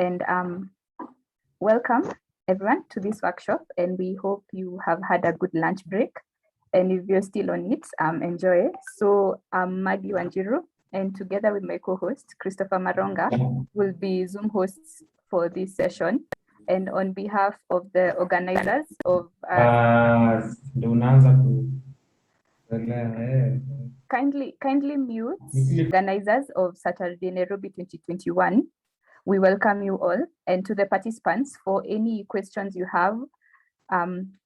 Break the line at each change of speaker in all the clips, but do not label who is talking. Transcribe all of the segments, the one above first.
and welcome everyone to this workshop, and we hope you have had a good lunch break, and if you're still on it, enjoy. So I'm Maggie Wanjiru, and together with my co-host Christopher Maronga will be Zoom hosts for this session. And on behalf of the organizers of kindly mute organizers of Saturday Nairobi 2021, we welcome you all. And to the participants, for any questions you have,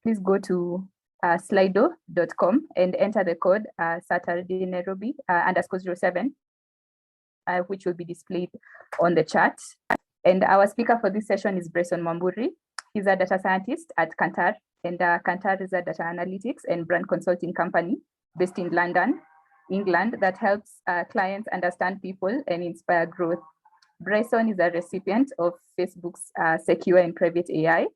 please go to slido.com and enter the code Saturday Nairobi _07, which will be displayed on the chat. And our speaker for this session is Bryson Mwamburi. He's a data scientist at Kantar, and Kantar is a data analytics and brand consulting company based in London, England, that helps clients understand people and inspire growth. Bryson is a recipient of Facebook's Secure and Private AI,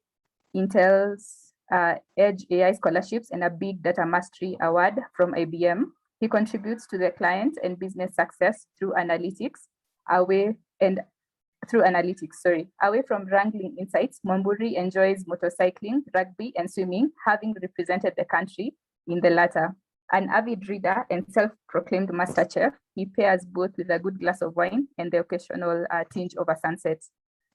Intel's Edge AI scholarships, and a Big Data Mastery Award from IBM. He contributes to the client and business success through analytics, away from wrangling insights. Mwamburi enjoys motorcycling, rugby, and swimming, having represented the country in the latter. An avid reader and self-proclaimed master chef, he pairs both with a good glass of wine and the occasional tinge of a sunset.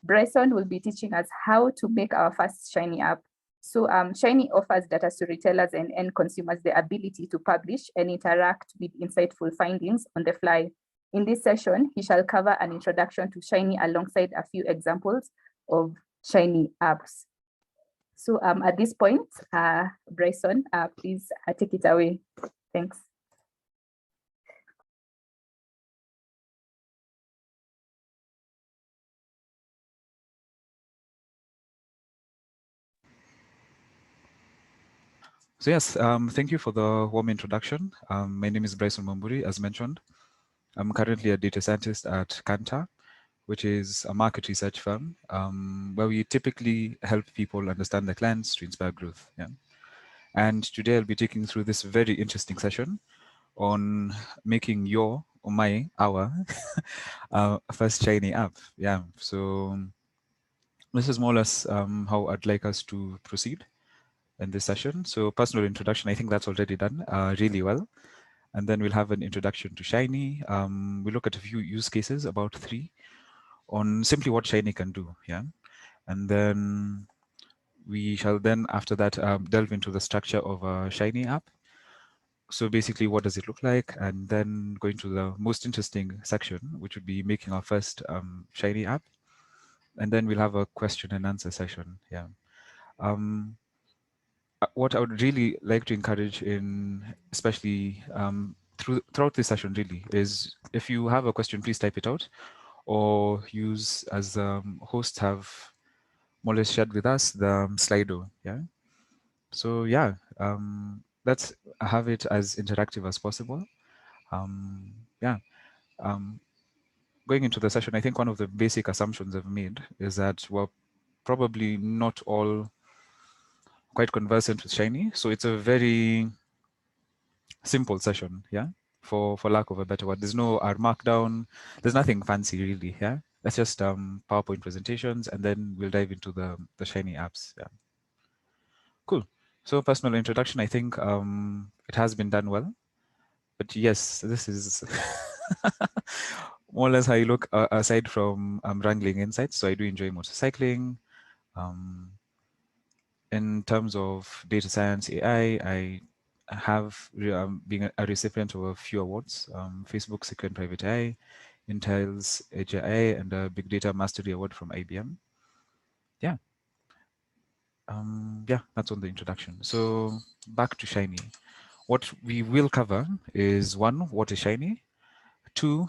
Bryson will be teaching us how to make our first Shiny app. So Shiny offers data storytellers and end consumers the ability to publish and interact with insightful findings on the fly. In this session, he shall cover an introduction to Shiny alongside a few examples of Shiny apps. So at this point, Bryson, please take it away. Thanks.
So yes, thank you for the warm introduction. My name is Bryson Mwamburi, as mentioned. I'm currently a data scientist at Kantar, which is a market research firm where we typically help people understand their clients to inspire growth. Yeah. And today I'll be taking through this very interesting session on making our first Shiny app. Yeah. So this is more or less how I'd like us to proceed in this session. So personal introduction, I think that's already done really well. And then we'll have an introduction to Shiny. We'll look at a few use cases, about 3, on simply what Shiny can do. Yeah. And then we shall then, after that, delve into the structure of a Shiny app. So basically, what does it look like? And then going to the most interesting section, which would be making our first Shiny app. And then we'll have a question and answer session. Yeah. What I would really like to encourage especially throughout this session really, is if you have a question, please type it out, or use, as hosts have more or less shared with us, the Slido. Yeah. So yeah, let's have it as interactive as possible. Yeah. Going into the session, I think one of the basic assumptions I've made is that we're probably not all quite conversant with Shiny. So it's a very simple session, yeah, for lack of a better word. There's no R Markdown, there's nothing fancy really, yeah. That's just PowerPoint presentations, and then we'll dive into the Shiny apps. Yeah. Cool. So personal introduction, I think it has been done well. But yes, this is more or less how you look aside from wrangling insights. So I do enjoy motorcycling. In terms of data science, AI, I have been a recipient of a few awards, Facebook Secure and Private AI, Intel's Edge AI, and a Big Data Mastery Award from IBM. Yeah. Yeah, that's on the introduction. So back to Shiny. What we will cover is 1, what is Shiny? 2,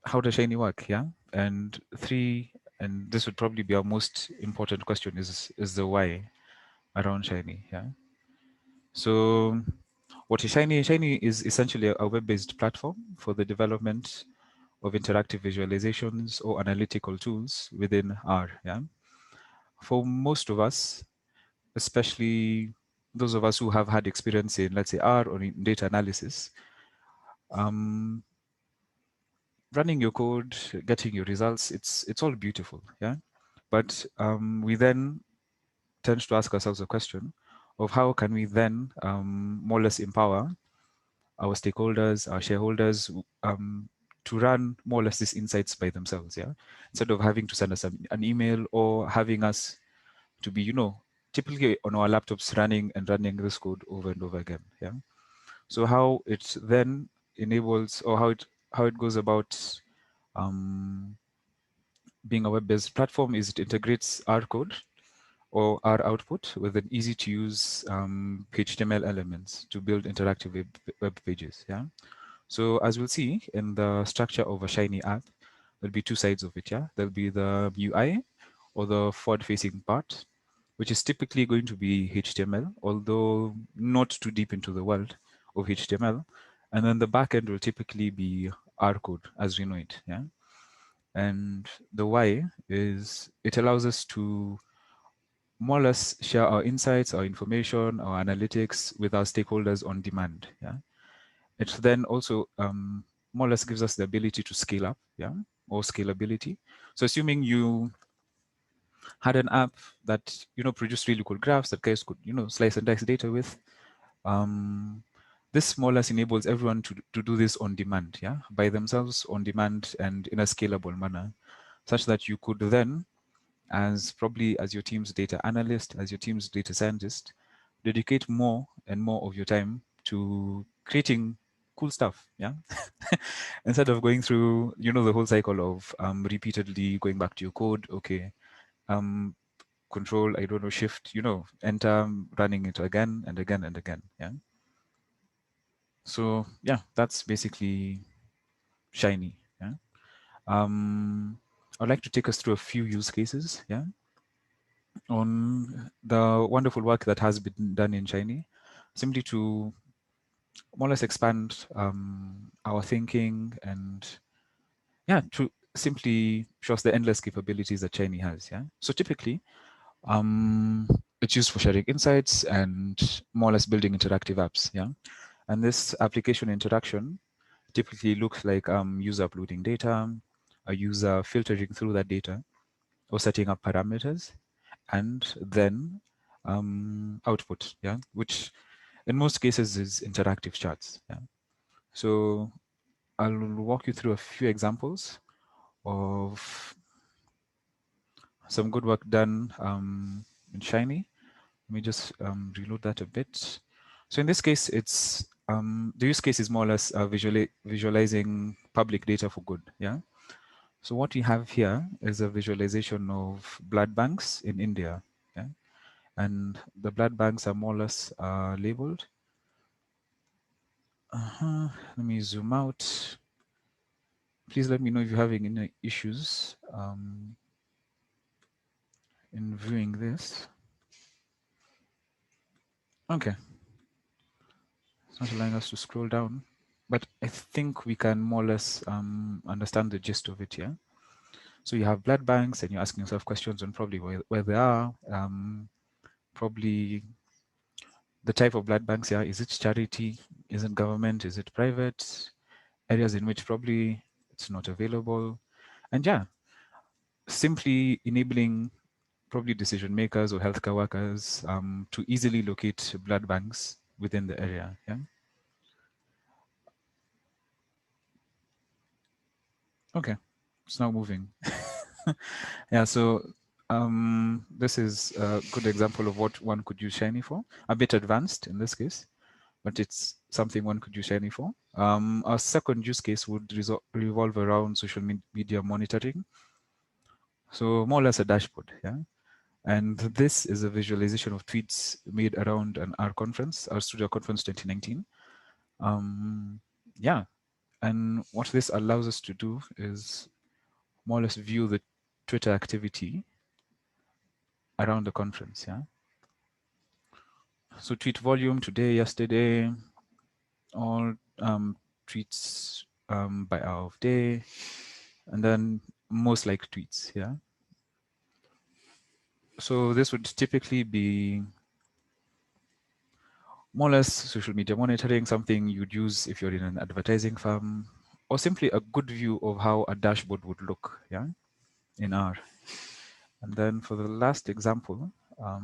how does Shiny work? Yeah. And 3, and this would probably be our most important question, is the why around Shiny. Yeah. So what is Shiny? Shiny is essentially a web-based platform for the development of interactive visualizations or analytical tools within R. Yeah. For most of us, especially those of us who have had experience in, let's say, R or in data analysis, running your code, getting your results, it's all beautiful, yeah. But we then tend to ask ourselves a question of how can we then more or less empower our stakeholders, our shareholders, to run more or less these insights by themselves, yeah, instead of having to send us an email or having us to be, typically on our laptops running this code over and over again, yeah. So how it then enables, or how it goes about being a web-based platform is it integrates our code or our output with an easy-to-use HTML elements to build interactive web pages, yeah. So as we'll see in the structure of a Shiny app, there'll be two sides of it, yeah. There'll be the UI or the forward-facing part, which is typically going to be HTML, although not too deep into the world of HTML. And then the backend will typically be our code as we know it, yeah. And the why is it allows us to more or less share our insights, our information, our analytics with our stakeholders on demand, yeah. It then also more or less gives us the ability to scale up, yeah, or scalability. So assuming you had an app that produced really cool graphs that guys could slice and dice data with, this more or less enables everyone to do this on demand, yeah, by themselves on demand and in a scalable manner, such that you could then, as your team's data analyst, as your team's data scientist, dedicate more and more of your time to creating cool stuff, yeah. Instead of going through the whole cycle of repeatedly going back to your code, okay, control, I don't know, shift, enter, running it again and again and again, yeah. So yeah, that's basically Shiny, yeah. I'd like to take us through a few use cases, yeah, on the wonderful work that has been done in Shiny, simply to more or less expand our thinking and, yeah, to simply show us the endless capabilities that Shiny has, yeah. So typically, it's used for sharing insights and more or less building interactive apps, yeah. And this application interaction typically looks like user uploading data, a user filtering through that data, or setting up parameters, and then output, yeah, which in most cases is interactive charts, yeah. So I'll walk you through a few examples of some good work done in Shiny. Let me just reload that a bit. So in this case, it's the use case is more or less visualizing public data for good, yeah. So what we have here is a visualization of blood banks in India, yeah? And the blood banks are more or less labeled. Let me zoom out. Please let me know if you're having any issues in viewing this. Okay. It's not allowing us to scroll down, but I think we can more or less understand the gist of it here. So you have blood banks and you're asking yourself questions on probably where they are, probably the type of blood banks, yeah, is it charity, is it government, is it private, areas in which probably it's not available, and yeah, simply enabling probably decision makers or healthcare workers to easily locate blood banks within the area, yeah. Okay, it's now moving. Yeah, so this is a good example of what one could use Shiny for, a bit advanced in this case, but it's something one could use Shiny for. Our second use case would revolve around social media monitoring. So more or less a dashboard, yeah. And this is a visualization of tweets made around our RStudio conference 2019. Yeah, and what this allows us to do is more or less view the Twitter activity around the conference, yeah. So tweet volume today, yesterday, all tweets by hour of day, and then most liked tweets, yeah. So this would typically be more or less social media monitoring, something you'd use if you're in an advertising firm, or simply a good view of how a dashboard would look, yeah, in R. And then for the last example, I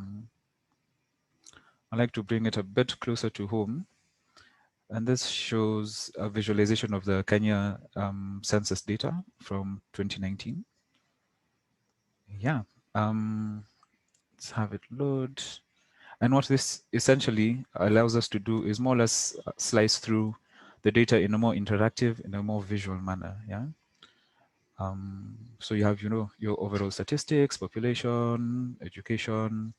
like to bring it a bit closer to home. And this shows a visualization of the Kenya census data from 2019. Yeah, let's have it load. And what this essentially allows us to do is more or less slice through the data in a more interactive, in a more visual manner. Yeah. So you have, your overall statistics, population, education,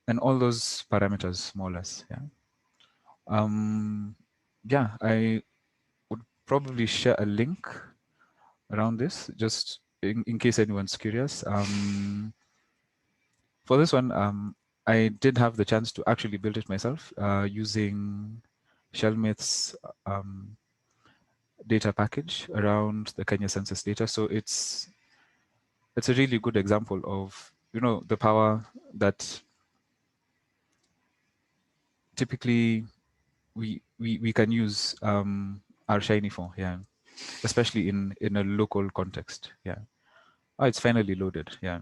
and all those parameters, more or less. Yeah. Yeah, I would probably share a link around this, just in case anyone's curious. For this one, I did have the chance to actually build it myself using Shellmith's data package around the Kenya census data. So it's a really good example of the power that typically we can use our Shiny for, yeah, especially in a local context. Yeah. Oh, it's finally loaded. Yeah.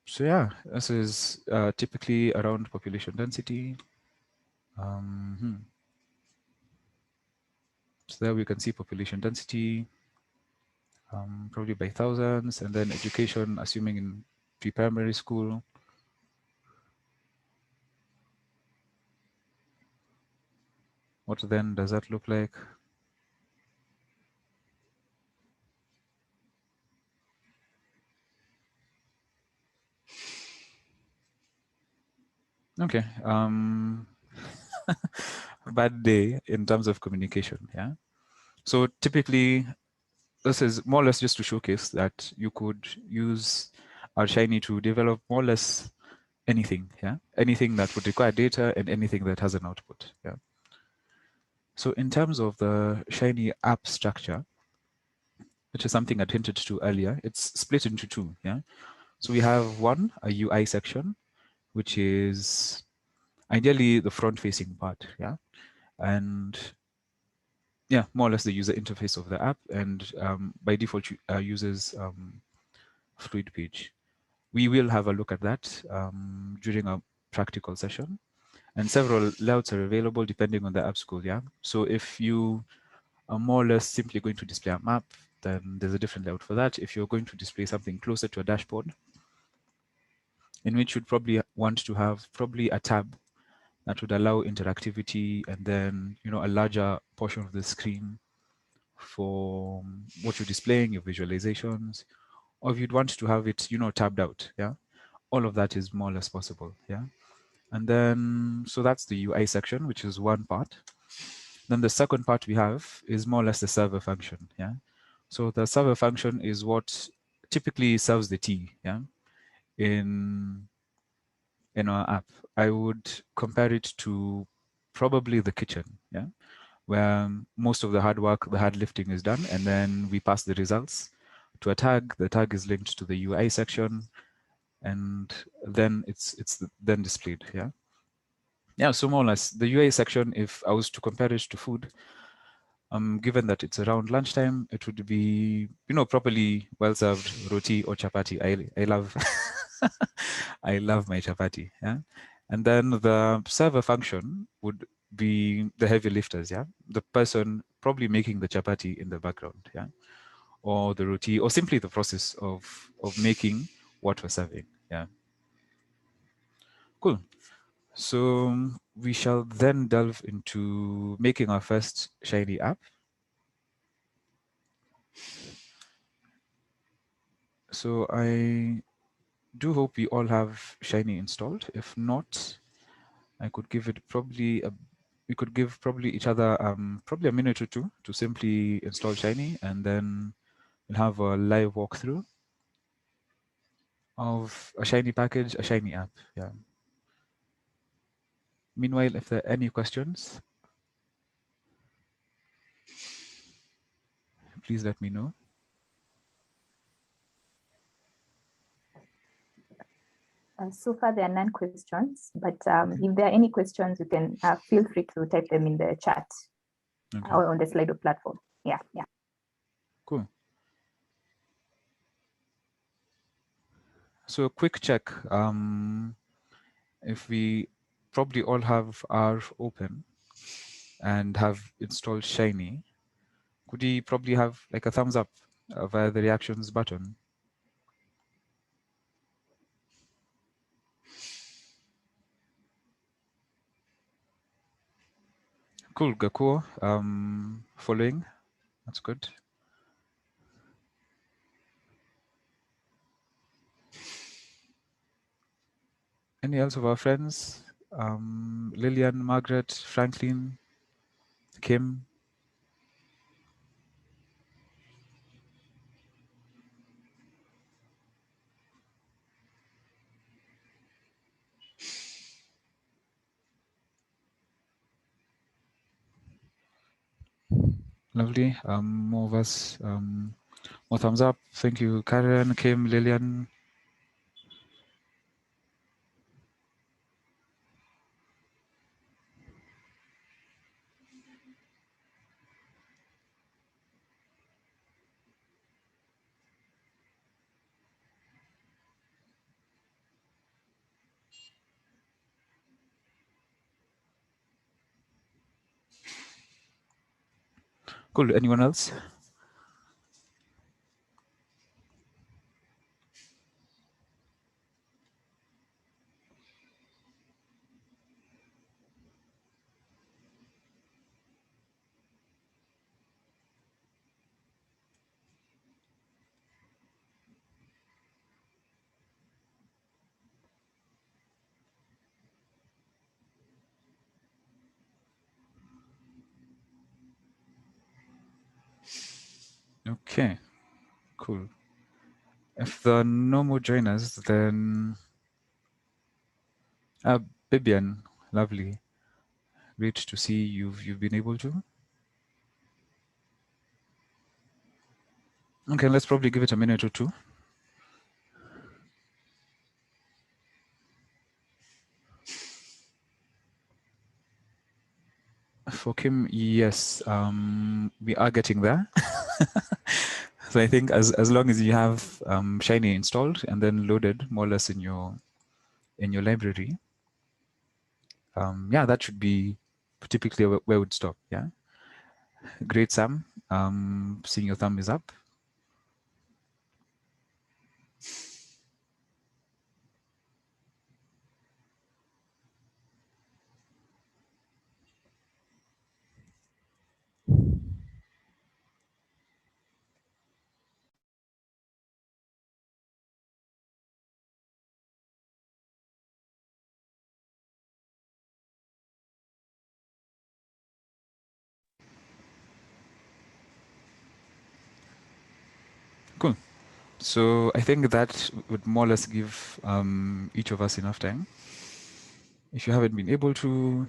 So yeah, this is typically around population density. So there we can see population density, probably by thousands, and then education, assuming in pre-primary school. What then does that look like? Okay. Bad day in terms of communication. Yeah. So typically, this is more or less just to showcase that you could use our Shiny to develop more or less anything. Yeah. Anything that would require data and anything that has an output. Yeah. So in terms of the Shiny app structure, which is something I hinted to earlier, it's split into two. Yeah. So we have one, a UI section, which is ideally the front-facing part. Yeah. And yeah, more or less the user interface of the app, and by default uses Fluid Page. We will have a look at that during a practical session, and several layouts are available depending on the app school. Yeah, so if you are more or less simply going to display a map, then there's a different layout for that. If you're going to display something closer to a dashboard, in which you'd probably want to have probably a tab that would allow interactivity, and then a larger portion of the screen for what you're displaying, your visualizations, or if you'd want to have it, tabbed out. Yeah, all of that is more or less possible. Yeah, and then so that's the UI section, which is one part. Then the second part we have is more or less the server function. Yeah, so the server function is what typically serves the tea. Yeah, in our app, I would compare it to probably the kitchen. Yeah, where most of the hard work, the hard lifting is done, and then we pass the results to a tag. The tag is linked to the UI section, and then it's then displayed. Yeah. Yeah, so more or less the UI section, if I was to compare it to food, given that it's around lunchtime, it would be, properly well served roti or chapati. I love I love my chapati. Yeah. And then the server function would be the heavy lifters. Yeah. The person probably making the chapati in the background. Yeah. Or the roti, or simply the process of making what we're serving. Yeah. Cool. So we shall then delve into making our first Shiny app. So I do hope we all have Shiny installed. If not, I could give it probably we could give probably each other probably a minute or two to simply install Shiny, and then we'll have a live walkthrough of a Shiny package, a Shiny app. Yeah. Meanwhile, if there are any questions, please let me know.
So far, there are none questions, but if there are any questions, you can feel free to type them in the chat or on the Slido platform. Yeah.
Cool. So a quick check. If we probably all have R open and have installed Shiny, could we probably have like a thumbs up via the reactions button? Cool, Gakuo, following, that's good. Any else of our friends? Lillian, Margaret, Franklin, Kim? Lovely, more of us, more thumbs up. Thank you, Karen, Kim, Lillian. Cool, anyone else? Okay, cool. If there are no more joiners, then Bibian, lovely. Great to see you've been able to. Okay, let's probably give it a minute or two. For Kim, yes, we are getting there. So I think as long as you have Shiny installed and then loaded more or less in your library, yeah, that should be typically where it would stop. Yeah, great, Sam. Seeing your thumb is up. Cool. So I think that would more or less give each of us enough time. If you haven't been able to,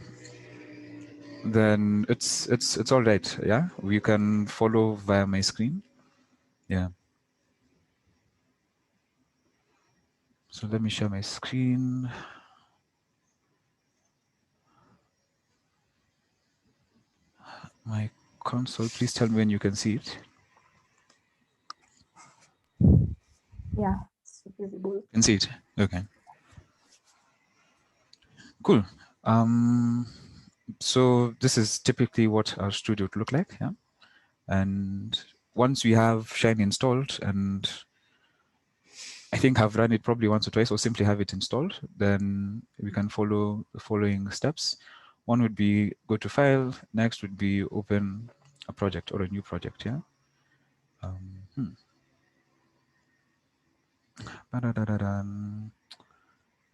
then it's all right. Yeah, we can follow via my screen. Yeah. So let me share my screen. My console, please tell me when you can see it.
Yeah, it's visible.
You can see it. Okay. Cool. So this is typically what our studio would look like. Yeah. And once we have Shiny installed, and I think I've run it probably once or twice, or simply have it installed, then we can follow the following steps. One would be go to File. Next would be open a project or a new project. Yeah.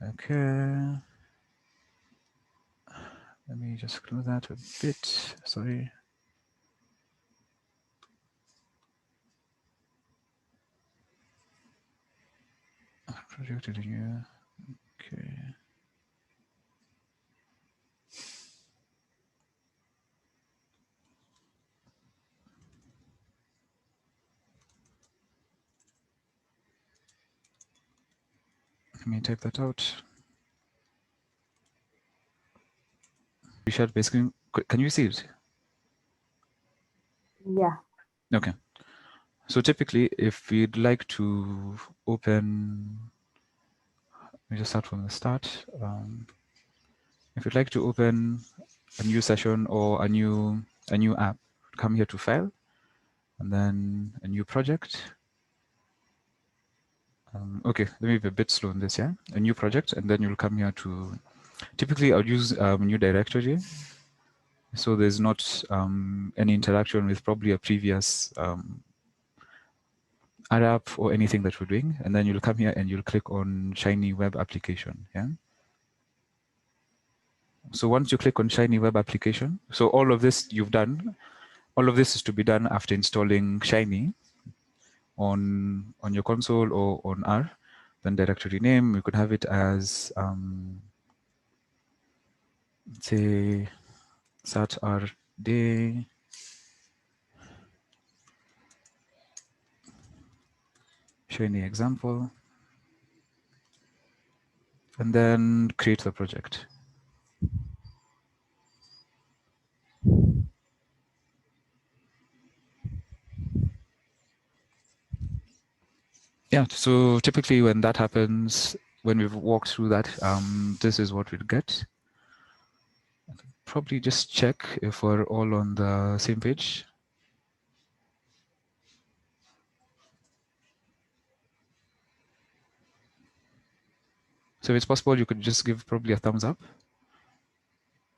Okay. Let me just close that a bit. Sorry. Project here. Okay. Let me type that out. We share base screen. Can you see it?
Yeah.
Okay. So typically, if we'd like to open, let me just start from the start. If you'd like to open a new session or a new app, come here to File, and then a new project. Okay, let me be a bit slow on this. Yeah, a new project, and then you'll come here to. Typically, I'll use a new directory, so there's not any interaction with probably a previous app or anything that we're doing. And then you'll come here and you'll click on Shiny Web Application. Yeah. So once you click on Shiny Web Application, so all of this you've done, all of this is to be done after installing Shiny on your console or on R. Then directory name, you could have it as say Saturday Shiny example, and then create the project. Yeah, so typically when that happens, when we've walked through that, this is what we'll get. Probably just check if we're all on the same page. So if it's possible, you could just give probably a thumbs up.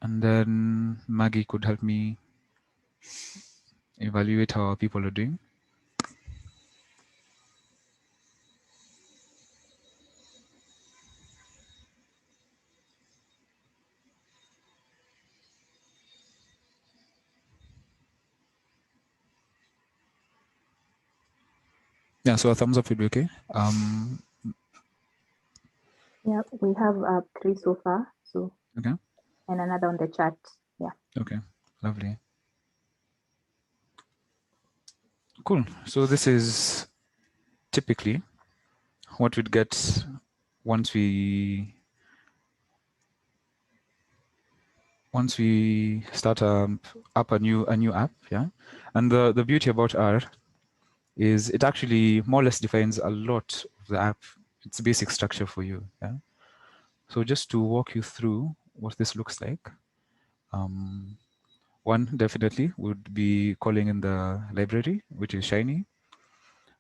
And then Maggie could help me evaluate how people are doing. Yeah, so a thumbs up would be okay.
Yeah, we have 3 so far. So
Okay.
And another on the chat. Yeah.
Okay, lovely. Cool. So this is typically what we'd get once we start up a new app. Yeah, and the beauty about R is it actually more or less defines a lot of the app, its basic structure for you. Yeah. So just to walk you through what this looks like, one definitely would be calling in the library, which is Shiny.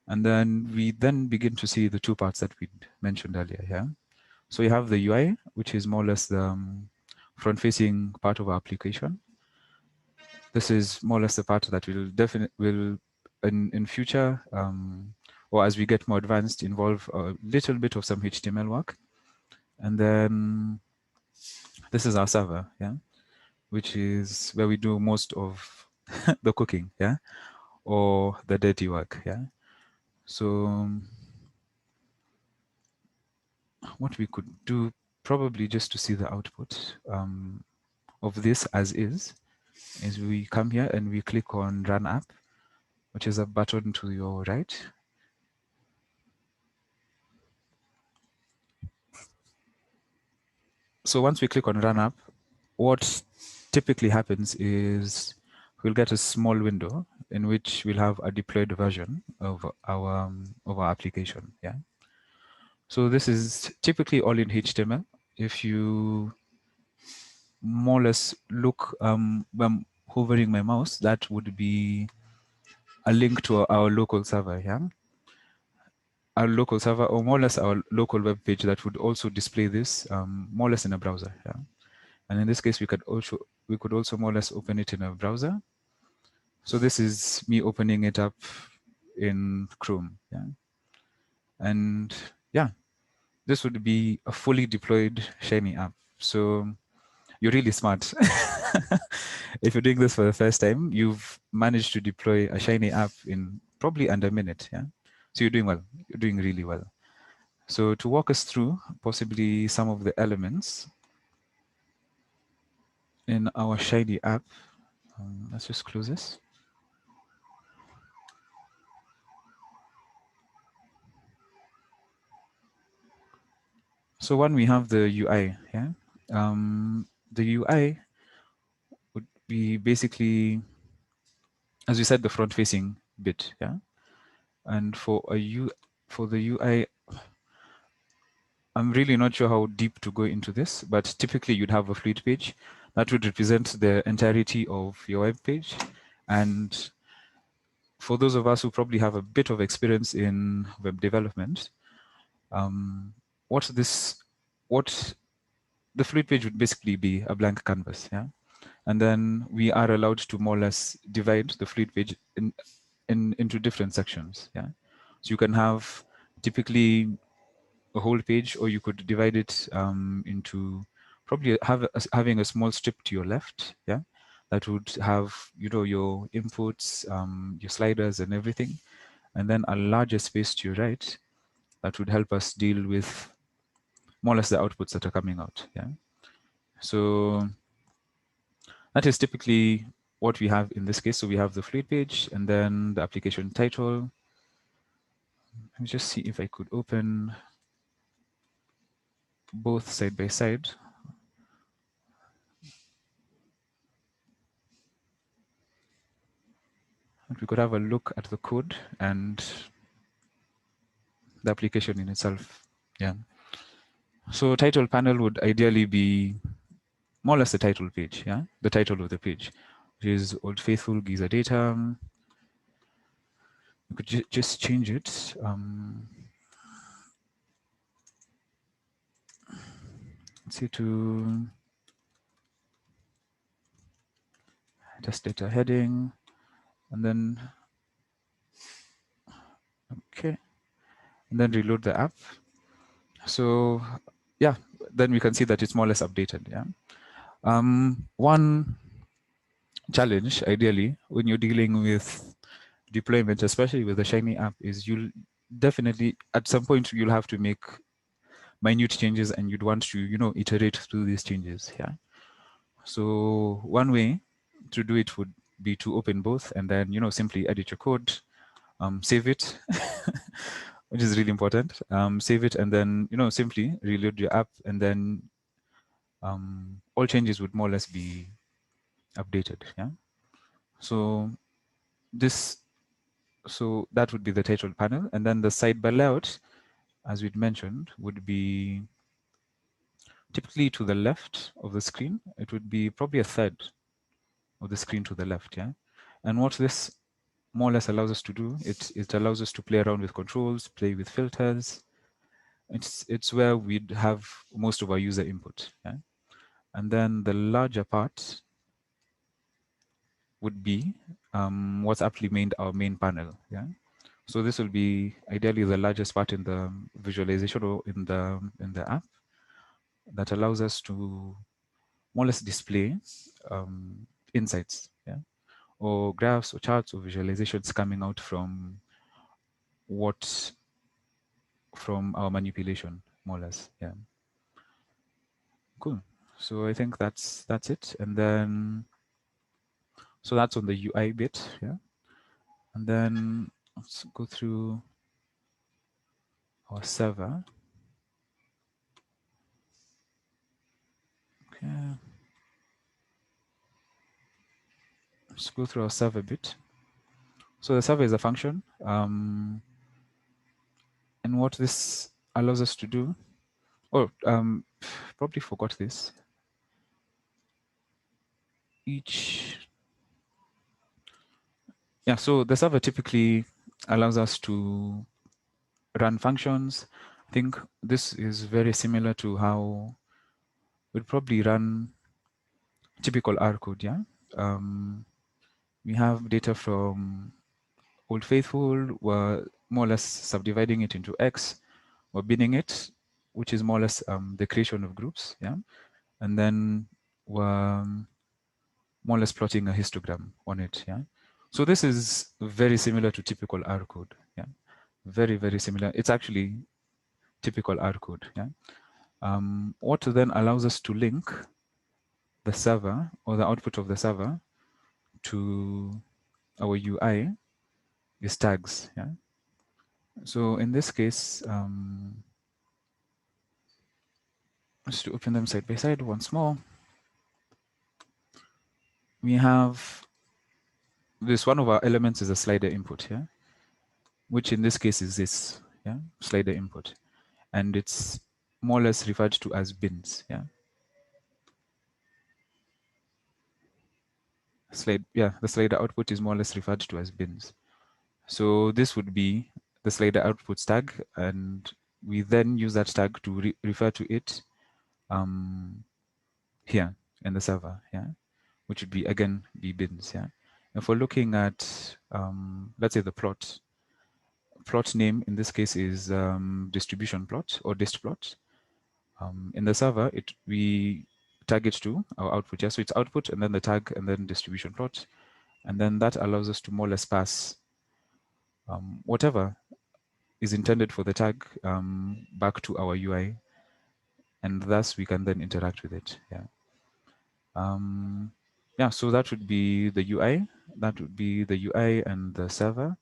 And then we then begin to see the two parts that we mentioned earlier. Yeah. So you have the UI, which is more or less the front-facing part of our application. This is more or less the part that will in future or as we get more advanced involve a little bit of some HTML work. And then this is our server, yeah, which is where we do most of the cooking, yeah, or the dirty work, yeah. So what we could do probably just to see the output of this as is we come here and we click on Run App, which is a button to your right. So once we click on Run App, what typically happens is we'll get a small window in which we'll have a deployed version of our application. Yeah. So this is typically all in HTML. If you more or less look when I'm hovering my mouse, that would be a link to our local server. Yeah. Our local server, or more or less our local web page that would also display this more or less in a browser. Yeah. And in this case, we could also more or less open it in a browser. So this is me opening it up in Chrome. Yeah. And yeah, this would be a fully deployed Shiny app. So you're really smart. If you're doing this for the first time, you've managed to deploy a Shiny app in probably under a minute. Yeah. So you're doing well. You're doing really well. So to walk us through possibly some of the elements in our Shiny app, let's just close this. So when we have the UI, yeah, the UI would be basically, as we said, the front-facing bit, yeah. And for the UI, I'm really not sure how deep to go into this, but typically you'd have a fluid page that would represent the entirety of your web page. And for those of us who probably have a bit of experience in web development, what the fluid page would basically be a blank canvas, yeah. And then we are allowed to more or less divide the fluid page into different sections, yeah. So you can have typically a whole page, or you could divide it into probably having a small strip to your left, yeah, that would have, you know, your inputs, your sliders and everything, and then a larger space to your right that would help us deal with more or less the outputs that are coming out, yeah. So that is typically what we have in this case. So we have the fluid page and then the application title. Let me just see if I could open both side by side. And we could have a look at the code and the application in itself. Yeah. So title panel would ideally be more or less the title page. Yeah. The title of the page, which is Old Faithful Geyser data. You could just change it. Let's see, to test data heading, and then okay, and then reload the app. So yeah, then we can see that it's more or less updated. Yeah. One challenge, ideally, when you're dealing with deployment, especially with the Shiny app, is you'll definitely, at some point, you'll have to make minute changes, and you'd want to, you know, iterate through these changes. Yeah. So one way to do it would be to open both, and then, you know, simply edit your code, save it, which is really important. Save it, and then, you know, simply reload your app, and then all changes would more or less be updated. Yeah. So that would be the title panel, and then the sidebar layout, as we'd mentioned, would be typically to the left of the screen. It would be probably a third of the screen to the left, yeah. And what this more or less allows us to do, it allows us to play around with controls, play with filters. It's where we'd have most of our user input, yeah. And then the larger part would be what's aptly named our main panel, yeah. So this will be ideally the largest part in the visualization or in the app that allows us to more or less display insights, yeah, or graphs or charts or visualizations coming out from our manipulation, more or less, yeah. Cool. So I think that's it, and then so that's on the UI bit, yeah. And then let's go through our server. Okay. Let's go through our server bit. So the server is a function, and what this allows us to do, probably forgot this. So the server typically allows us to run functions. I think this is very similar to how we'd probably run typical R code, yeah. We have data from Old Faithful. We're more or less subdividing it into X. We're binning it, which is more or less the creation of groups, yeah. And then we're more or less plotting a histogram on it, yeah. So this is very similar to typical R code, yeah. Very, very similar. It's actually typical R code, yeah. What then allows us to link the server or the output of the server to our UI is tags, yeah. So in this case, Just to open them side by side once more, we have this. One of our elements is a slider input, yeah, which in this case is this, yeah, slider input, and it's more or less referred to as bins, yeah. The slider output is more or less referred to as bins. So this would be the slider output tag, and we then use that tag to refer to it here in the server, yeah, which would be again be bins, yeah. If we're looking at let's say the plot name in this case is distribution plot or dist plot. In the server, we tag it to our output, yeah. So it's output and then the tag and then distribution plot, and then that allows us to more or less pass whatever is intended for the tag back to our UI, and thus we can then interact with it, yeah. Yeah, so that would be the UI. That would be the UI and the server.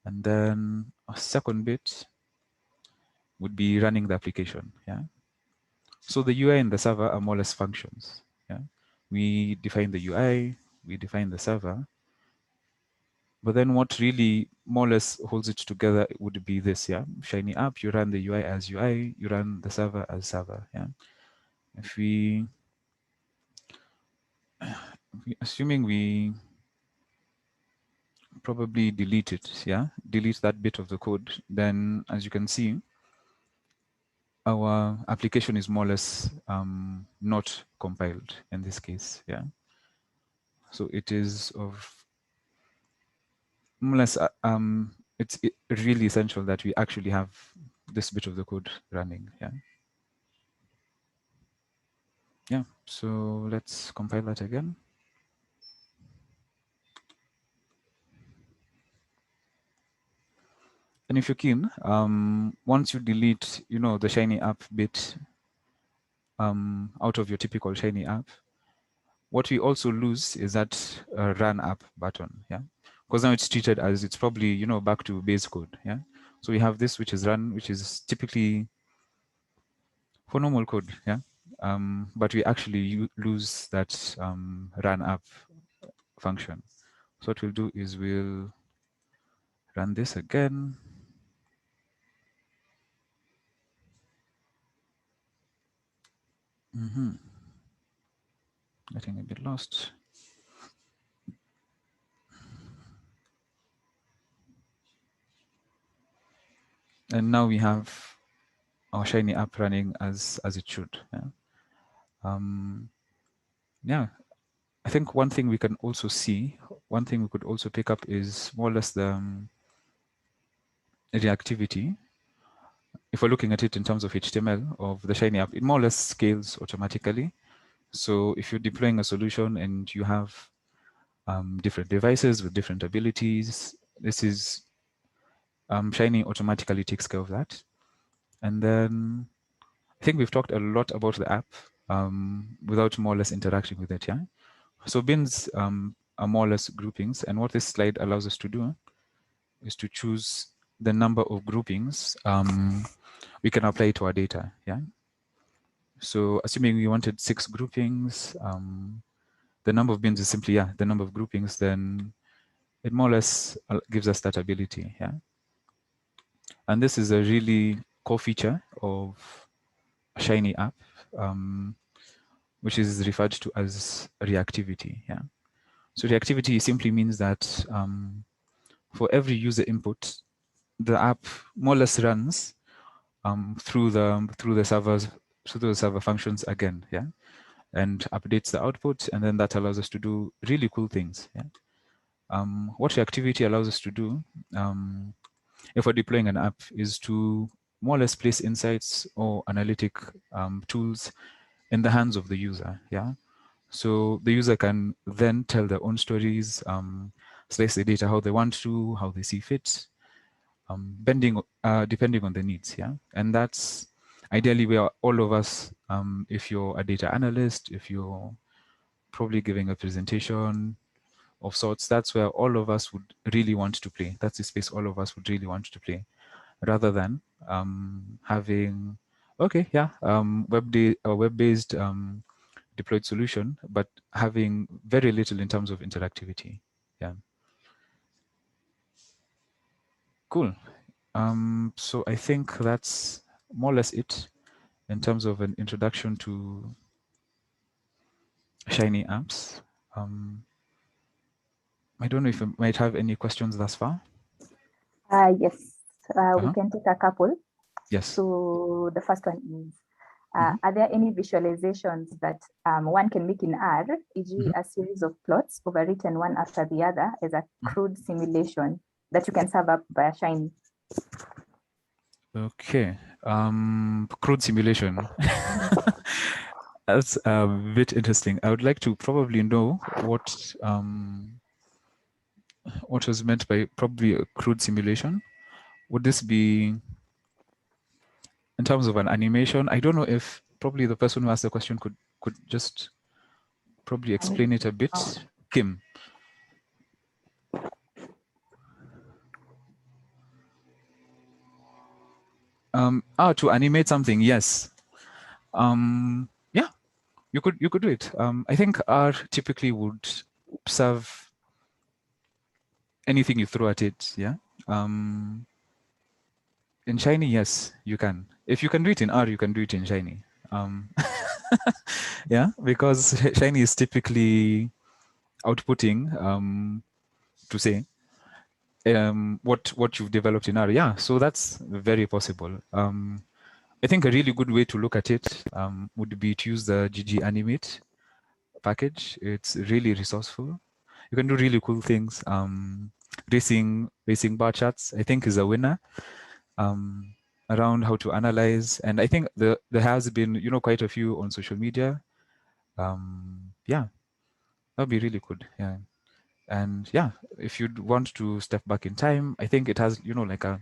And then a second bit would be running the application, yeah. So the UI and the server are more or less functions, yeah. We define the UI, we define the server, but then what really more or less holds it together would be this, yeah. Shiny app, you run the UI as UI, you run the server as server, yeah. If we assuming we probably delete it, yeah, delete that bit of the code, then as you can see, our application is more or less not compiled in this case, yeah. So it is of more or less, it's really essential that we actually have this bit of the code running, yeah. Yeah, so let's compile that again. And if you're keen, once you delete, the Shiny app bit out of your typical Shiny app, what we also lose is that run app button, yeah, because now it's treated as it's probably back to base code, yeah. So we have this which is run, which is typically for normal code, yeah, but we actually lose that run app function. So what we'll do is we'll run this again. Getting a bit lost. And now we have our Shiny app running as it should. Yeah. Yeah. I think one thing we can also see, one thing we could also pick up is more or less the reactivity. If we're looking at it in terms of HTML of the Shiny app, it more or less scales automatically. So if you're deploying a solution and you have different devices with different abilities, this is Shiny automatically takes care of that. And then I think we've talked a lot about the app without more or less interacting with it, yeah? So bins are more or less groupings, and what this slide allows us to do is to choose the number of groupings we can apply to our data, yeah? So assuming we wanted 6 groupings, the number of bins is simply, the number of groupings, then it more or less gives us that ability, yeah? And this is a really core feature of a Shiny app, which is referred to as reactivity, yeah? So reactivity simply means that for every user input, the app more or less runs through the server functions again, yeah, and updates the output, and then that allows us to do really cool things, yeah. What reactivity allows us to do, if we're deploying an app, is to more or less place insights or analytic tools in the hands of the user, yeah. So the user can then tell their own stories, slice the data how they want to, how they see fit, depending on the needs, yeah. And that's ideally where all of us, if you're a data analyst, if you're probably giving a presentation of sorts, that's where all of us would really want to play. That's the space all of us would really want to play, rather than having Okay, yeah, web-based deployed solution, but having very little in terms of interactivity. Yeah. Cool. So I think that's more or less it in terms of an introduction to Shiny apps. I don't know if you might have any questions thus far.
Yes, we can take a couple.
Yes.
So the first one is, are there any visualizations that one can make in R, e.g. a series of plots overwritten one after the other as a crude simulation that you can serve up via Shiny?
Okay. Crude simulation. That's a bit interesting. I would like to probably know what was meant by probably a crude simulation. Would this be in terms of an animation? I don't know if probably the person who asked the question could just probably explain it a bit. Kim. To animate something, yes. Yeah, you could do it. I think R typically would serve anything you throw at it. Yeah. In Shiny, yes, you can. If you can do it in R, you can do it in Shiny. Yeah, because Shiny is typically outputting to say what you've developed in R. Yeah, so that's very possible. I think a really good way to look at it would be to use the GG Animate package. It's really resourceful. You can do really cool things. Racing bar charts, I think, is a winner. Around how to analyze, and I think there has been quite a few on social media. Yeah, that'd be really good. Yeah, and yeah, if you'd want to step back in time, I think it has like a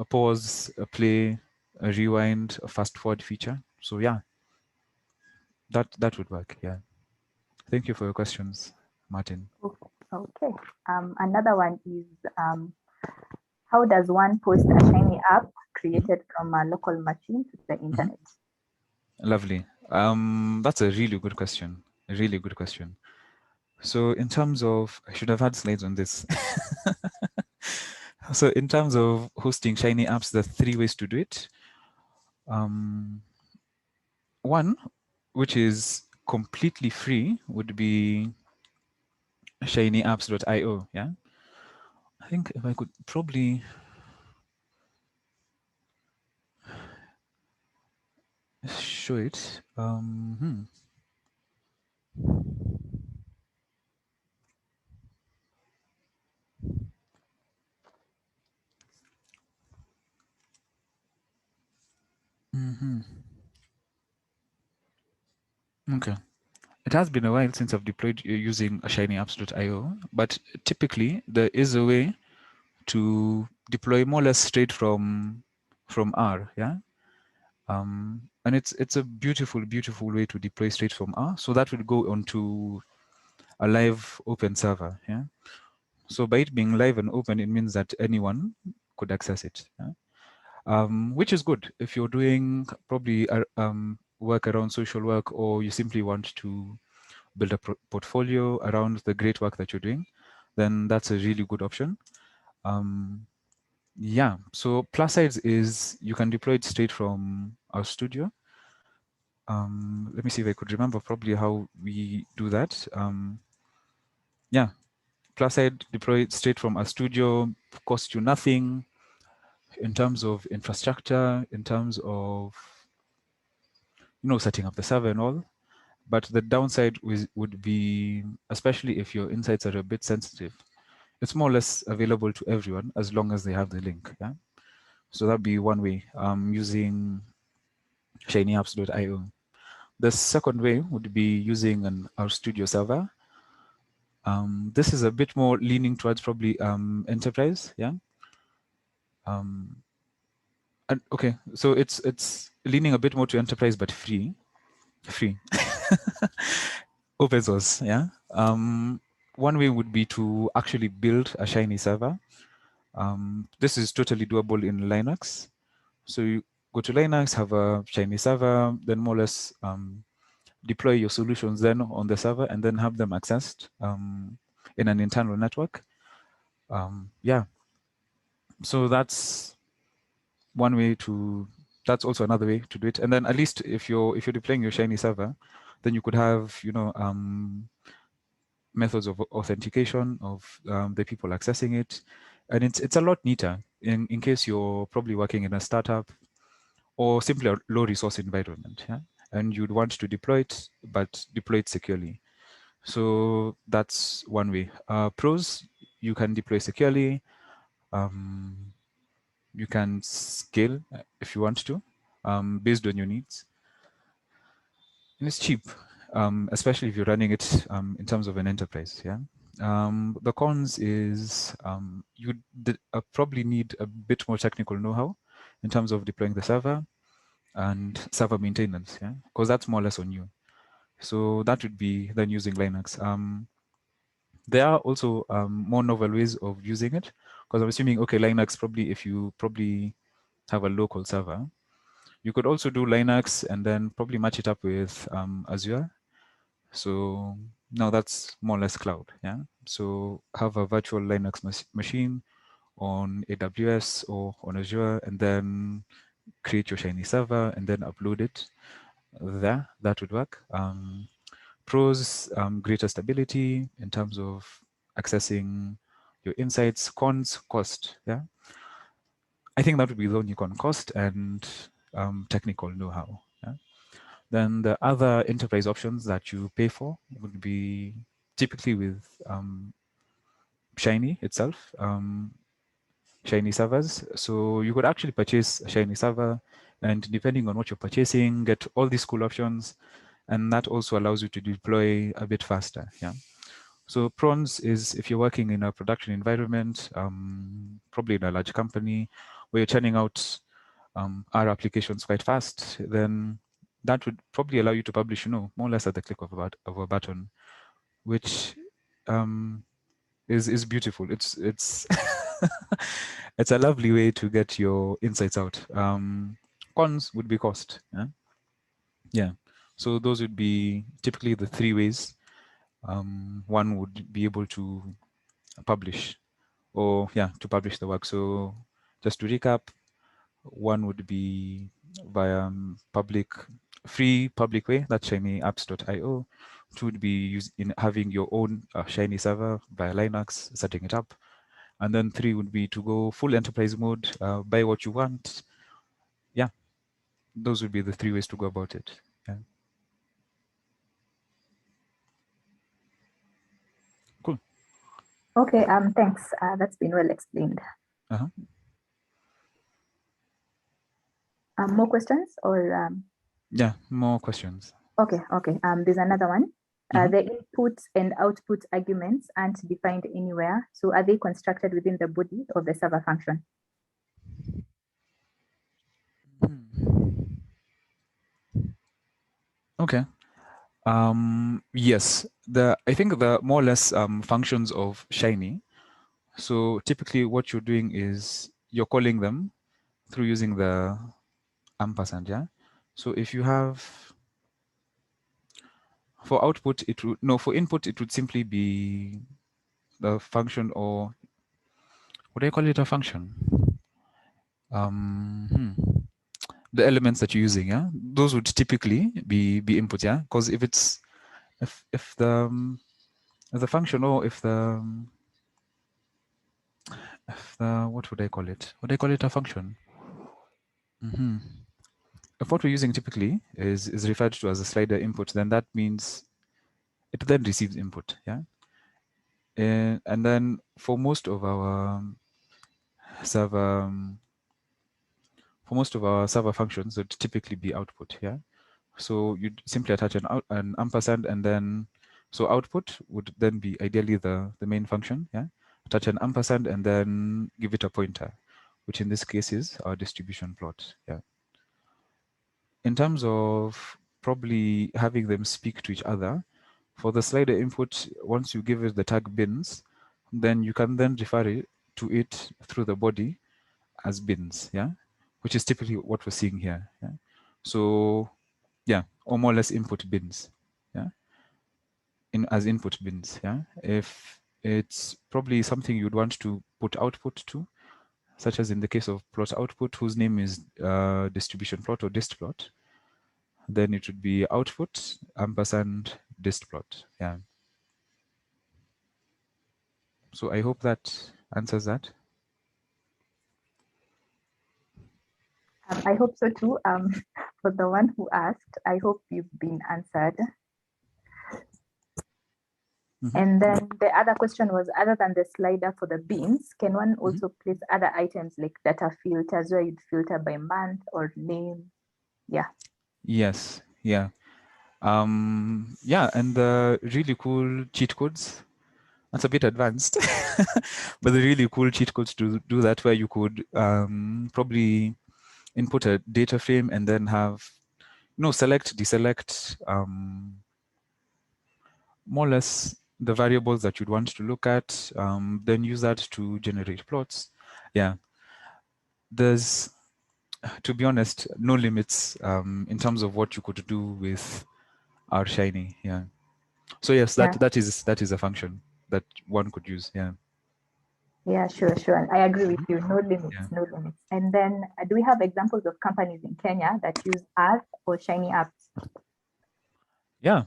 pause, a play, a rewind, a fast forward feature. So yeah, that would work. Yeah. Thank you for your questions, Martin.
Okay. Another one is, how does one post a Shiny app created from a local machine to the internet?
Lovely. That's a really good question. A really good question. So in terms of, I should have had slides on this. So in terms of hosting Shiny apps, there are 3 ways to do it. One, which is completely free, would be shinyapps.io. Yeah. I think if I could probably show it. Okay. It has been a while since I've deployed using shinyapps.io, but typically there is a way to deploy more or less straight from R. Yeah. And it's a beautiful way to deploy straight from R. So that will go onto a live open server. Yeah. So by it being live and open, it means that anyone could access it. Yeah? Which is good if you're doing probably work around social work, or you simply want to build a portfolio around the great work that you're doing, then that's a really good option. Yeah, so plus sides is you can deploy it straight from RStudio. Let me see if I could remember probably how we do that. Yeah, plus side deploy it straight from RStudio, cost you nothing in terms of infrastructure, in terms of setting up the server and all. But the downside would be, especially if your insights are a bit sensitive, it's more or less available to everyone as long as they have the link. Yeah. So that'd be one way, using shinyapps.io. The second way would be using an RStudio server. This is a bit more leaning towards probably enterprise. Yeah. And okay, so it's leaning a bit more to enterprise, but free. Open source. Yeah. One way would be to actually build a Shiny server. This is totally doable in Linux. So go to Linux, have a Shiny server, then more or less deploy your solutions then on the server and then have them accessed in an internal network. Yeah, so that's one way to, that's also another way to do it. And then at least if you're deploying your Shiny server, then you could have, you know, methods of authentication of the people accessing it. And it's a lot neater in case you're probably working in a startup or simply a low resource environment, yeah? And you'd want to deploy it, but deploy it securely. So that's one way. Pros, you can deploy securely. You can scale if you want to, based on your needs. And it's cheap, especially if you're running it in terms of an enterprise, yeah? The cons is you probably need a bit more technical know-how in terms of deploying the server and server maintenance, yeah, because that's more or less on you. So that would be then using Linux. There are also more novel ways of using it, because I'm assuming, okay, Linux probably, if you probably have a local server, you could also do Linux and then probably match it up with Azure. So now that's more or less cloud, yeah. So have a virtual Linux machine on AWS or on Azure, and then create your Shiny server and then upload it there. That would work. Pros, greater stability in terms of accessing your insights. Cons, cost, yeah. I think that would be the only con, cost and technical know-how. Yeah? Then the other enterprise options that you pay for would be typically with Shiny itself, Shiny servers. So you could actually purchase a Shiny server, and depending on what you're purchasing, get all these cool options, and that also allows you to deploy a bit faster. Yeah. So prawns is if you're working in a production environment, probably in a large company where you're churning out our applications quite fast, then that would probably allow you to publish, you know, more or less at the click of a button, which is beautiful. It's it's a lovely way to get your insights out. Cons would be cost. Yeah. Yeah. So those would be typically the three ways one would be able to publish, or yeah, to publish the work. So just to recap, one would be via free public way, that's shinyapps.io. Two would be having your own Shiny server via Linux, setting it up. And then three would be to go full enterprise mode, buy what you want. Yeah, those would be the three ways to go about it. Yeah. Cool.
Okay, thanks. That's been well explained. More questions or?
Yeah, more questions.
Okay. There's another one. The input and output arguments aren't defined anywhere. So are they constructed within the body of the server function?
Okay. Yes, I think the more or less functions of Shiny. So typically what you're doing is you're calling them through using the ampersand, yeah? So if you have, for output, it would, no, for input, it would simply be the function, or what do I call it, a function? The elements that you're using, yeah? Those would typically be input, yeah? Because if it's, if the function, or if the, what would I call it? Would I call it a function? If what we're using typically is referred to as a slider input, then that means it then receives input, yeah? And then for most of our server, functions, it would typically be output, yeah? So you'd simply attach an ampersand, and then, so output would then be ideally the main function, yeah? Attach an ampersand and then give it a pointer, which in this case is our distribution plot, yeah? In terms of probably having them speak to each other, for the slider input, once you give it the tag bins, then you can then refer to it through the body as bins, yeah? which is typically what we're seeing here. Yeah? So yeah, or more or less input bins. Yeah, as input bins. Yeah, if it's probably something you'd want to put output to, such as in the case of plot output, whose name is distribution plot or dist plot, then it would be output ampersand dist plot. Yeah. So I hope that answers that.
I hope so too. For the one who asked, I hope you've been answered. And then the other question was, other than the slider for the bins, can one also place other items like data filters where you'd filter by month or name? Yeah.
Yes. Yeah. Yeah, and the really cool cheat codes. That's a bit advanced, but the really cool cheat codes to do that, where you could probably input a data frame and then have, select, deselect, more or less the variables that you'd want to look at, then use that to generate plots. Yeah, there's, to be honest, no limits in terms of what you could do with R Shiny. Yeah. So yes, that is a function that one could use. Yeah.
Yeah, sure. I agree with you. No limits, no limits. And then do we have examples of companies in Kenya that use R or Shiny apps?
Yeah.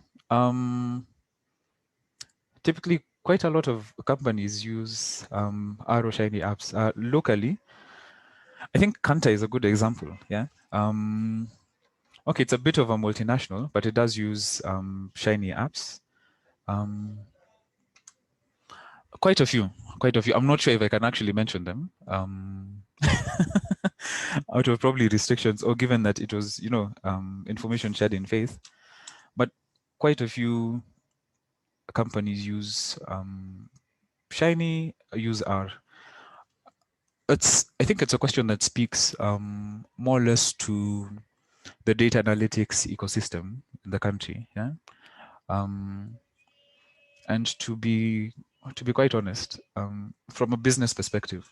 Typically, quite a lot of companies use R or Shiny apps locally. I think Kantar is a good example. Yeah. Okay, it's a bit of a multinational, but it does use Shiny apps. Quite a few. I'm not sure if I can actually mention them. Out of probably restrictions, or given that it was, information shared in faith, but quite a few companies use Shiny, use R. I think it's a question that speaks more or less to the data analytics ecosystem in the country. Yeah. And to be quite honest, from a business perspective,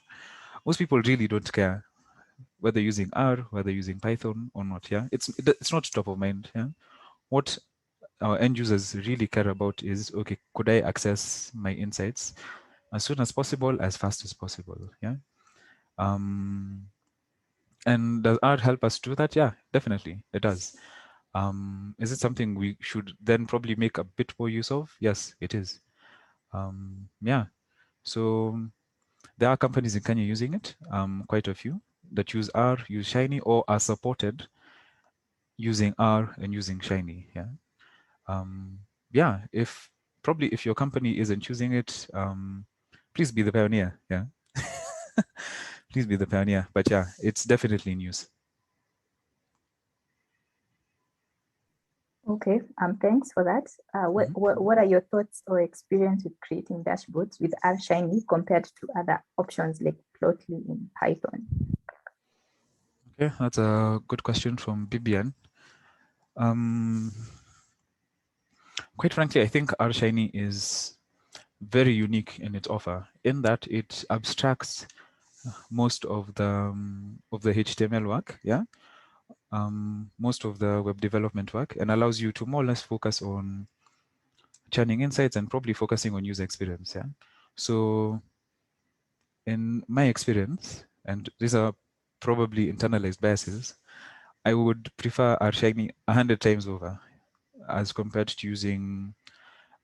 most people really don't care whether using R, whether using Python or not. Yeah, it's not top of mind. Yeah, what our end users really care about is, okay, could I access my insights as soon as possible, as fast as possible? Yeah. And does R help us do that? Yeah, definitely, it does. Is it something we should then probably make a bit more use of? Yes, it is. Yeah. So there are companies in Kenya using it, quite a few that use R, use Shiny, or are supported using R and using Shiny. Yeah. Yeah. If your company isn't using it, please be the pioneer. Yeah. Please be the pioneer. But yeah, it's definitely in use.
Okay, thanks for that. What are your thoughts or experience with creating dashboards with R Shiny compared to other options like Plotly in Python?
Okay, that's a good question from Bibian. Quite frankly, I think R Shiny is very unique in its offer, in that it abstracts most of the HTML work, yeah, most of the web development work, and allows you to more or less focus on churning insights and probably focusing on user experience. Yeah. So in my experience, and these are probably internalized biases, I would prefer R Shiny 100 times over as compared to using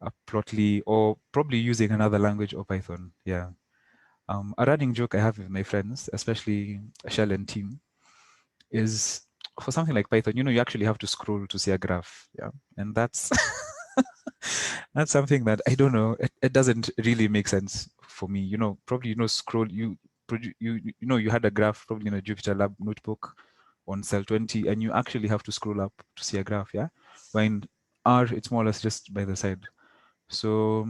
a Plotly or probably using another language or Python. Yeah. A running joke I have with my friends, especially Shell and team, is for something like Python, you actually have to scroll to see a graph. Yeah. And that's that's something that I don't know. It doesn't really make sense for me. Probably, scroll, you had a graph probably in a Jupyter Lab notebook on cell 20, and you actually have to scroll up to see a graph. Yeah. When R, it's more or less just by the side. So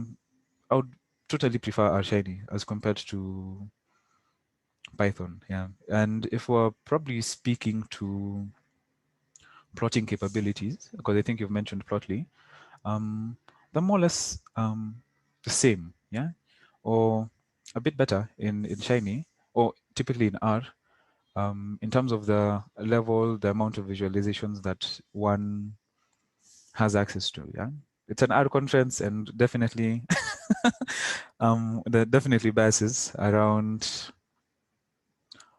I would totally prefer R Shiny as compared to Python. Yeah. And if we're probably speaking to plotting capabilities, because I think you've mentioned Plotly, they're more or less the same, yeah, or a bit better in Shiny, or typically in R. in terms of the level, the amount of visualizations that one has access to. Yeah, it's an R conference, and definitely there are definitely biases around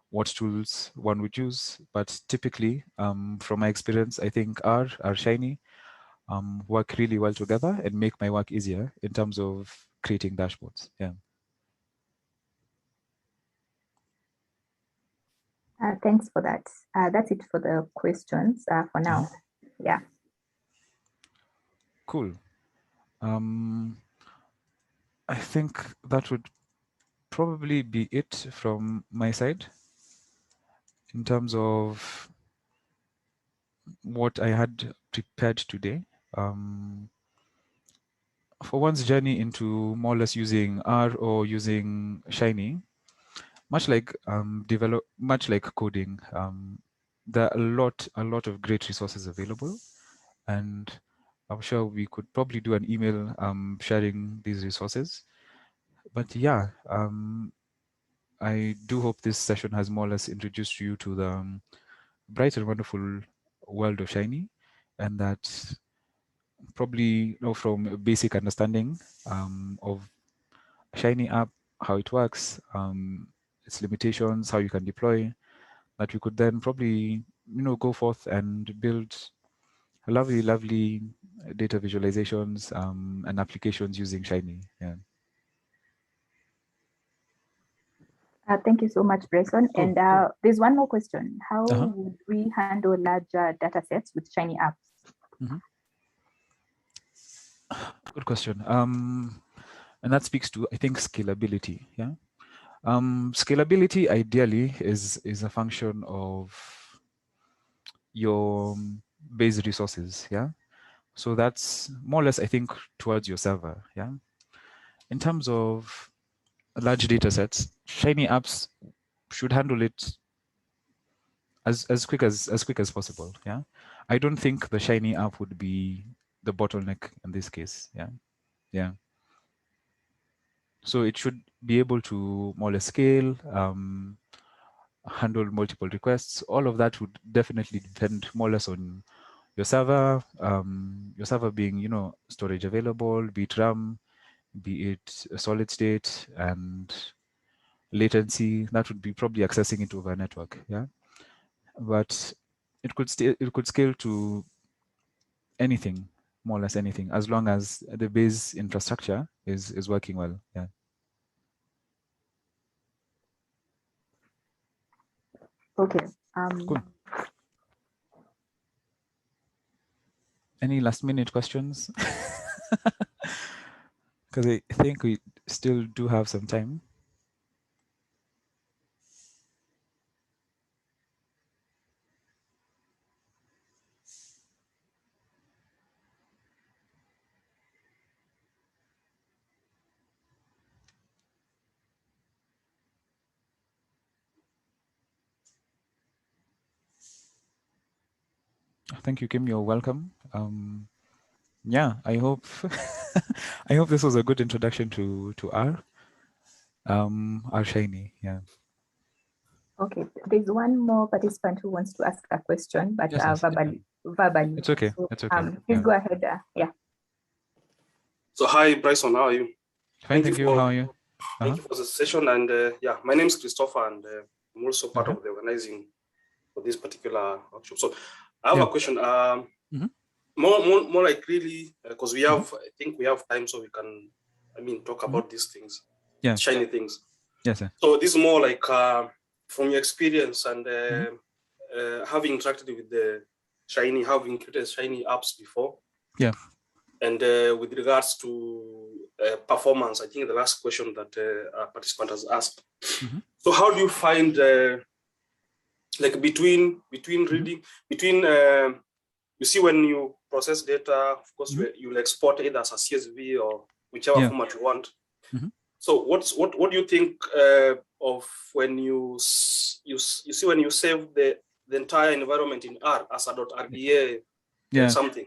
what tools one would use, but typically, from my experience, I think R Shiny work really well together and make my work easier in terms of creating dashboards. Yeah.
Thanks for that. That's it for the questions for now. Yeah.
Cool. I think that would probably be it from my side in terms of what I had prepared today. For one's journey into more or less using R or using Shiny, much like coding, there are a lot of great resources available, and I'm sure we could probably do an email sharing these resources. But yeah, I do hope this session has more or less introduced you to the bright and wonderful world of Shiny, and that probably from a basic understanding of Shiny app, how it works, its limitations, how you can deploy, that we could then probably go forth and build lovely data visualizations and applications using Shiny. Yeah.
Thank you so much, Bryson.
Cool.
And there's one more question. How would we handle larger data sets with Shiny apps?
Good question. And that speaks to, I think, scalability. Yeah. Scalability ideally is a function of your base resources. Yeah. So that's more or less, I think, towards your server. Yeah. In terms of large data sets, Shiny apps should handle it as quick as possible. Yeah. I don't think the Shiny app would be the bottleneck in this case. Yeah. Yeah. So it should be able to more or less scale, handle multiple requests. All of that would definitely depend more or less on your server being, storage available, be it RAM, be it a solid state, and latency. That would be probably accessing it over a network. Yeah. But it could scale to anything, more or less anything, as long as the base infrastructure is working well. Yeah.
Okay.
Cool. Any last minute questions? Because I think we still do have some time. Thank you, Kim. You're welcome. Yeah, I hope I hope this was a good introduction to R Shiny. Yeah.
Okay, there's one more participant who wants to ask a question, but
yes,
verbally.
It's okay.
So,
it's okay.
Please go ahead. Yeah.
So hi, Bryson. How are you?
Fine, thank you. How are you?
Thank you for the session. And yeah, my name is Christopher, and I'm also part of the organizing for this particular workshop. So I have a question. More like really, because we have, I think we have time, so we can, talk about these things, shiny things.
Yes, sir.
So this is more like from your experience and having interacted with the Shiny, having created Shiny apps before.
Yeah.
And with regards to performance, I think the last question that a participant has asked. So how do you find like between reading, you see when you process data, of course, you'll export either as a CSV or whichever format you want. So what do you think of when you see when you save the entire environment in R as a .rda something?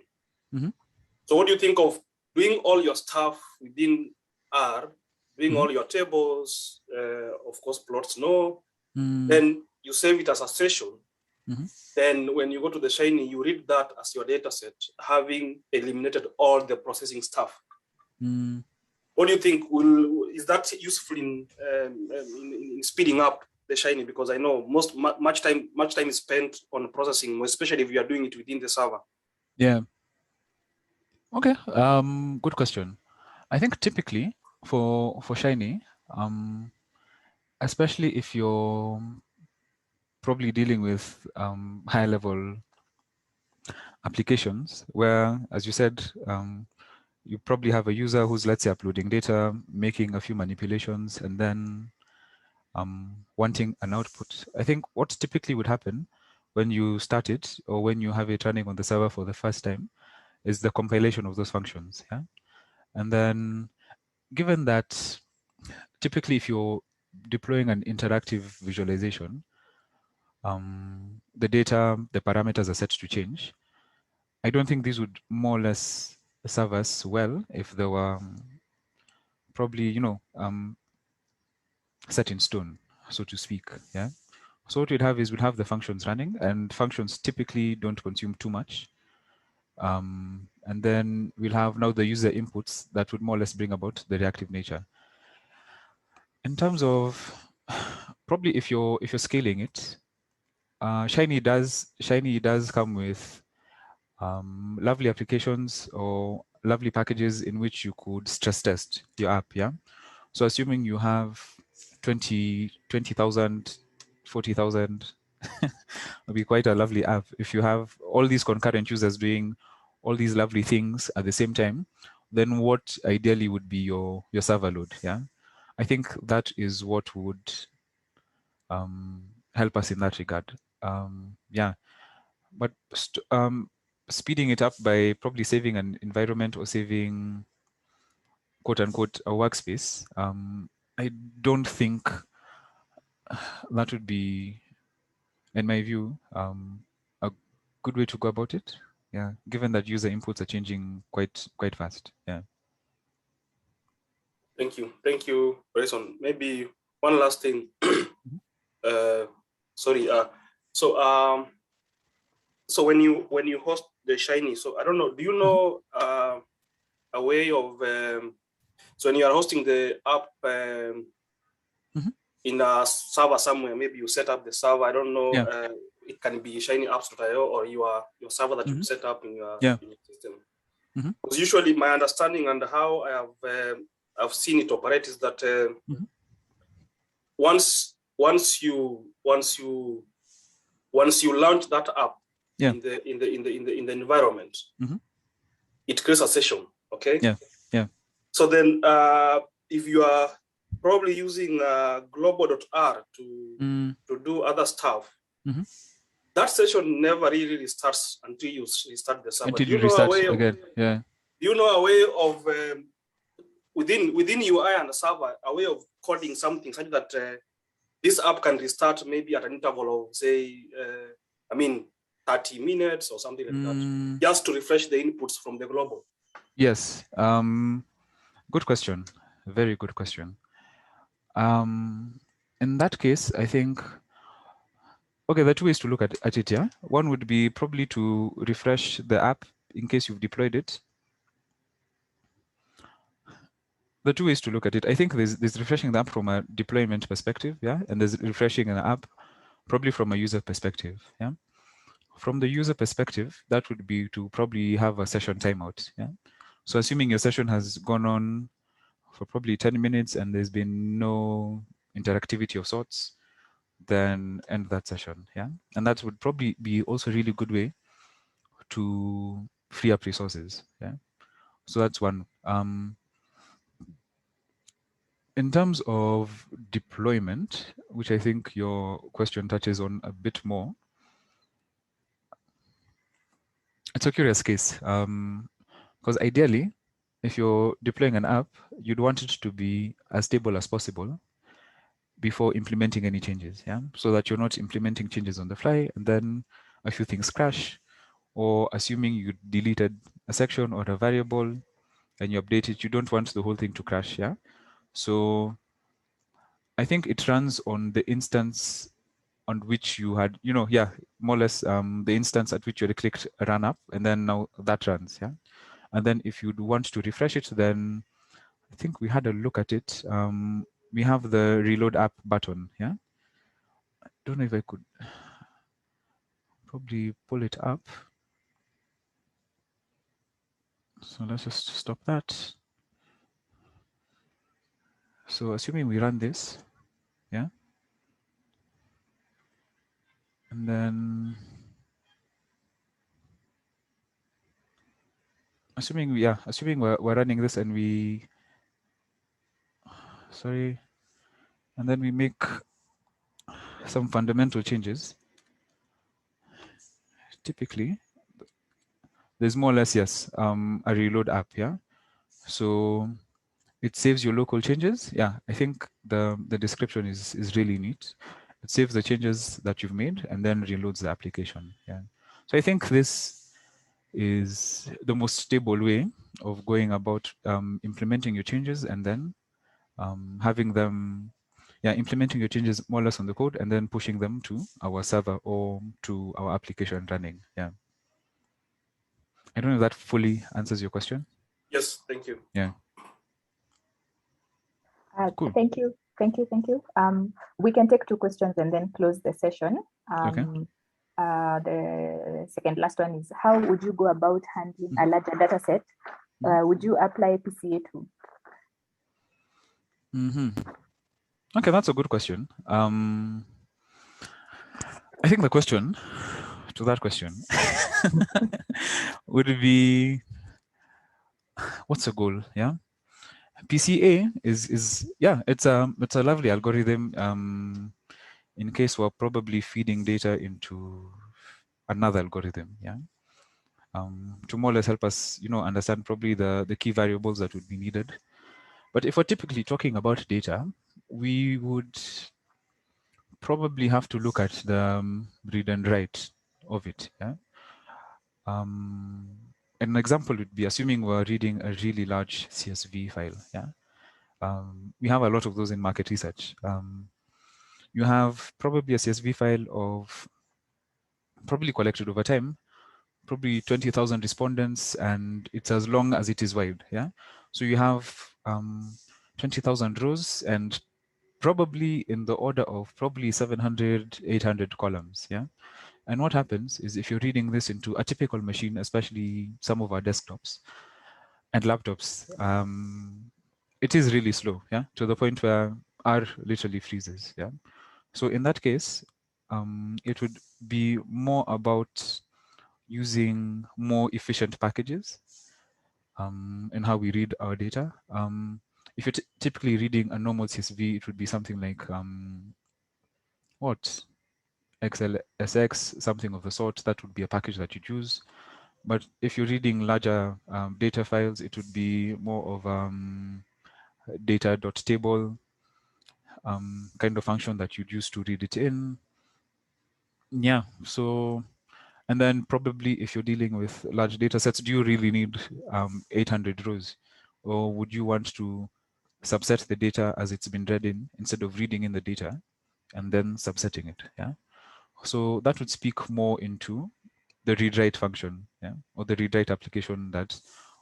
So what do you think of doing all your stuff within R, doing all your tables, of course, plots, then you save it as a session, then when you go to the Shiny, you read that as your data set, having eliminated all the processing stuff. What do you think? Is that useful in speeding up the Shiny? Because I know much time is spent on processing, especially if you are doing it within the server.
Yeah. Okay. Good question. I think typically for Shiny, especially if you're probably dealing with higher level applications where, as you said, you probably have a user who's, let's say, uploading data, making a few manipulations, and then wanting an output. I think what typically would happen when you start it or when you have it running on the server for the first time is the compilation of those functions. Yeah. And then given that typically if you're deploying an interactive visualization, the data, the parameters are set to change. I don't think these would more or less serve us well if they were probably, set in stone, so to speak. Yeah. So what we'd have is we'd have the functions running, and functions typically don't consume too much. And then we'll have now the user inputs that would more or less bring about the reactive nature. In terms of probably if you're scaling it, Shiny does come with lovely applications or lovely packages in which you could stress test your app. Yeah. So assuming you have 20,000, 40,000, it'll be quite a lovely app. If you have all these concurrent users doing all these lovely things at the same time, then what ideally would be your server load? Yeah. I think that is what would help us in that regard. Yeah. But speeding it up by probably saving an environment or saving quote unquote a workspace, I don't think that would be, in my view, a good way to go about it. Yeah, given that user inputs are changing quite fast. Yeah.
Thank you, Bryson. Maybe one last thing. Sorry. So when you host the Shiny, so I don't know. Do you know a way of so when you are hosting the app in a server somewhere, maybe you set up the server. I don't know.
Yeah.
It can be shinyapps.io or your server that you set up in your system. Because usually my understanding and how I have I've seen it operate is that once you launch that app in the environment, it creates a session. Okay.
Yeah.
So then if you are probably using global.r to do other stuff, that session never really starts until you restart the server.
Until you restart again. Yeah.
Do you know a way of within UI and the server, a way of coding something such that this app can restart maybe at an interval of say 30 minutes or something like that, just to refresh the inputs from the global?
Yes. Good question. Very good question. In that case, I think, okay, there are two ways to look at it. Yeah. One would be probably to refresh the app in case you've deployed it. The two ways to look at it. I think there's refreshing the app from a deployment perspective, yeah, and there's refreshing an app probably from a user perspective, yeah. From the user perspective, that would be to probably have a session timeout, yeah. So assuming your session has gone on for probably 10 minutes and there's been no interactivity of sorts, then end that session, yeah. And that would probably be also a really good way to free up resources, yeah. So that's one. In terms of deployment, which I think your question touches on a bit more, it's a curious case because ideally, if you're deploying an app, you'd want it to be as stable as possible before implementing any changes, yeah? So that you're not implementing changes on the fly and then a few things crash, or assuming you deleted a section or a variable and you update it, you don't want the whole thing to crash, yeah? So I think it runs on the instance on which you had, more or less the instance at which you had clicked run up, and then now that runs, yeah. And then if you'd want to refresh it, then I think we had a look at it. We have the reload app button, yeah. I don't know if I could probably pull it up. So let's just stop that. So assuming we run this, yeah. And then assuming we're running this and and then we make some fundamental changes. Typically, there's more or less, yes, a reload app, yeah. So it saves your local changes. Yeah, I think the description is really neat. It saves the changes that you've made and then reloads the application. Yeah. So I think this is the most stable way of going about implementing your changes and then having them, implementing your changes more or less on the code and then pushing them to our server or to our application running. Yeah. I don't know if that fully answers your question.
Yes, thank you.
Yeah. Cool.
Thank you. We can take 2 questions and then close the session.
Okay.
The second last one is, how would you go about handling a larger data set? Would you apply PCA too?
Okay, that's a good question. I think the question to that question would be, what's the goal? Yeah. PCA is it's a lovely algorithm in case we're probably feeding data into another algorithm, yeah. To more or less help us, understand probably the key variables that would be needed. But if we're typically talking about data, we would probably have to look at the read and write of it, yeah. An example would be, assuming we're reading a really large CSV file, yeah. We have a lot of those in market research. You have probably a CSV file of probably collected over time, probably 20,000 respondents, and it's as long as it is wide. Yeah. So you have 20,000 rows and probably in the order of probably 700, 800 columns. Yeah. And what happens is, if you're reading this into a typical machine, especially some of our desktops and laptops, it is really slow, yeah, to the point where R literally freezes, yeah. So in that case, it would be more about using more efficient packages in how we read our data. If you're typically reading a normal CSV, it would be something like XLSX, something of the sort. That would be a package that you'd use. But if you're reading larger data files, it would be more of data.table kind of function that you'd use to read it in. Yeah, so, and then probably if you're dealing with large data sets, do you really need 800 rows? Or would you want to subset the data as it's been read in, instead of reading in the data and then subsetting it? Yeah. So that would speak more into the read-write function, yeah, or the read-write application that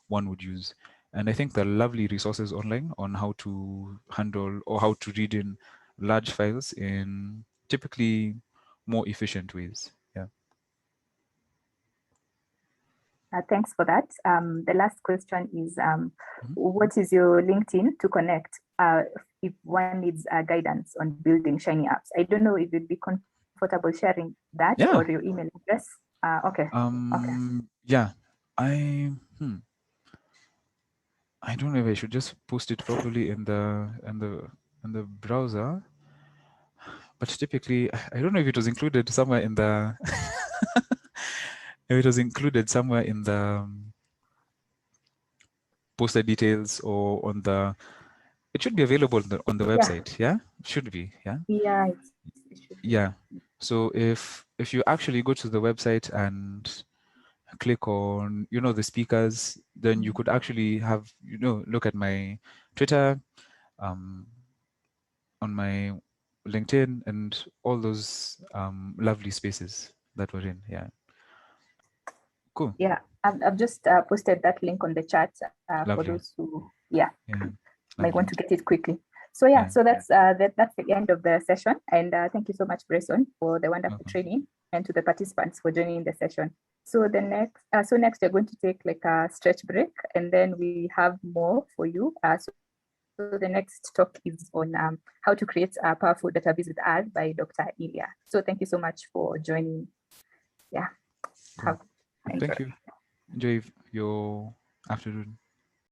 one would use. And I think there are lovely resources online on how to handle or how to read in large files in typically more efficient ways. Yeah.
Thanks for that. The last question is, what is your LinkedIn to connect if one needs guidance on building Shiny apps? I don't know if you'd be comfortable sharing that, or your email address. Okay.
Yeah, I don't know if I should just post it probably in the browser, but typically I don't know if it was included somewhere in the if it was included somewhere in the poster details or on the. It should be available on the website. Yeah, should be. Yeah.
Yeah.
Yeah. So if you actually go to the website and click on the speakers, then you could actually have look at my Twitter, on my LinkedIn, and all those lovely spaces that we're in. Yeah. Cool.
Yeah, I've just posted that link on the chat for those who might want to get it quickly. So so that's that's the end of the session. And thank you so much, Bryson, for the wonderful training, and to the participants for joining the session. So the next, next we're going to take like a stretch break, and then we have more for you. So the next talk is on how to create a powerful database with R by Dr. Ilya. So thank you so much for joining. Yeah.
Cool. Thank you. Enjoy your afternoon.